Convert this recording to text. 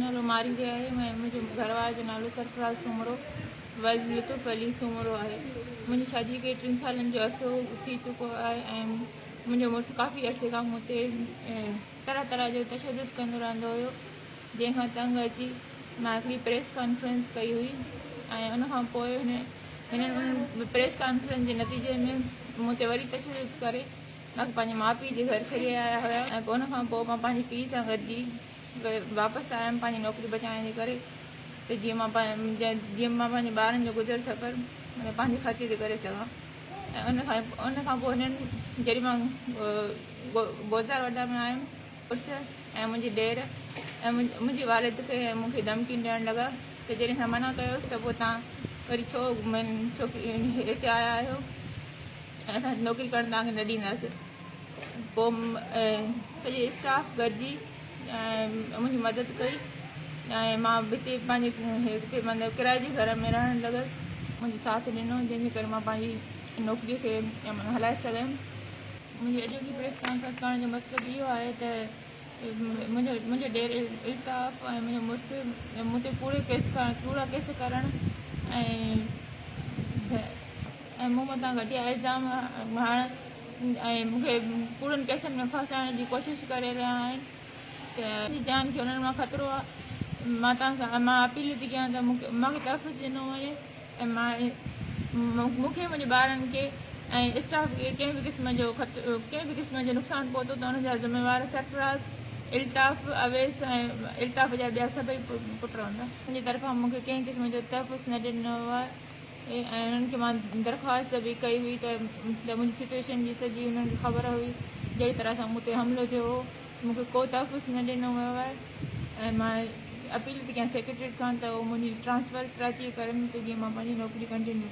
नालो मारींदे आहे। मुंहिंजे घरवारे जो नालो सरफराज़ सूमरो वल्द लुत्फ़ अली सूमरो आहे। मुंहिंजी शादी खे 3 सालनि जो अरसो थी चुको आहे ऐं मुंहिंजो मुड़ुसु काफ़ी अरसे खां मूं ते तरह तरह जो तशदुद कंदो रहंदो हुयो, जंहिंखां तंग अची मां हिकिड़ी प्रेस कॉन्फ्रेंस कई हुई ऐं उनखां पोइ हिननि प्रेस कॉन्फ्रेंस जे नतीजे में मूं ते वरी तशदुद करे मूंखे पंहिंजे माउ पीउ जे घर छॾे आया हुया ऐं पोइ उनखां पोइ मां पंहिंजे पीउ सां गॾिजी वापसि आयमि पंहिंजी नौकिरी बचाइण जे करे, त जीअं मां पंहिंजे ॿारनि जो गुज़र सफ़र पंहिंजे ख़र्चे ते करे सघां। ऐं उनखां पोइ हिननि जॾहिं मां गोज़ार वॾा में आयमि पुरुष ऐं मुंहिंजी ॾेर ऐं मुंहिंजे वालिद खे मूंखे धमकी ॾियणु लॻा त जॾहिं असां मना कयोसि त पोइ तव्हां वरी छो छोकिरी हिते आया आहियो ऐं असां नौकिरी करणु तव्हांखे न ॾींदासीं। पोइ सॼे स्टाफ गॾिजी मुंहिंजी मदद कई ऐं मां हिते हिते मतिलबु किराए जे घर में रहणु लॻसि। मुंहिंजो साथ ॾिनो जंहिंजे करे मां पंहिंजी नौकिरीअ खे हलाए सघियमि। मुंहिंजी अॼु जी प्रेस कॉन्फ्रेंस करण जो मतिलबु इहो आहे त मुंहिंजो ॾेर इल्ताफ़ ऐं मुंहिंजो मुड़ुसु मूं ते कूड़ा केस करणु ऐं मूं मथां घटिया इल्ज़ाम हणणु ऐं मूंखे कूड़नि केसनि में फसाइण जी कोशिशि करे रहिया आहिनि। त जान खे उन्हनि मां ख़तरो आहे। मां अपील थी कयां त मूंखे तहफ़ुज़ ॾिनो वञे ऐं मूंखे मुंहिंजे ॿारनि खे ऐं स्टाफ खे कंहिं बि क़िस्म जो नुक़सानु पहुतो त उनजा ज़िम्मेवार सरफराज़, इल्ताफ़, अवेस ऐं इल्ताफ़ जा ॿिया सभई पुट हूंदा। मुंहिंजी तरफ़ां मूंखे कंहिं क़िस्म जो तहफ़ुज़ न ॾिनो आहे ऐं उन्हनि खे मां दरख़्वास्त बि कई हुई त मुंहिंजी सिचुएशन जी सॼी उन्हनि खे ख़बर हुई। जहिड़ी तरह सां मूं ते हमिलो थियो हो मूंखे को तहफ़ुज़ न ॾिनो वियो आहे ऐं मां अपील थी कयां सेक्रेटरीट खां त उहो मुंहिंजी ट्रांसफ़र कराची करनि त जीअं मां पंहिंजी नौकिरी कंटिन्यू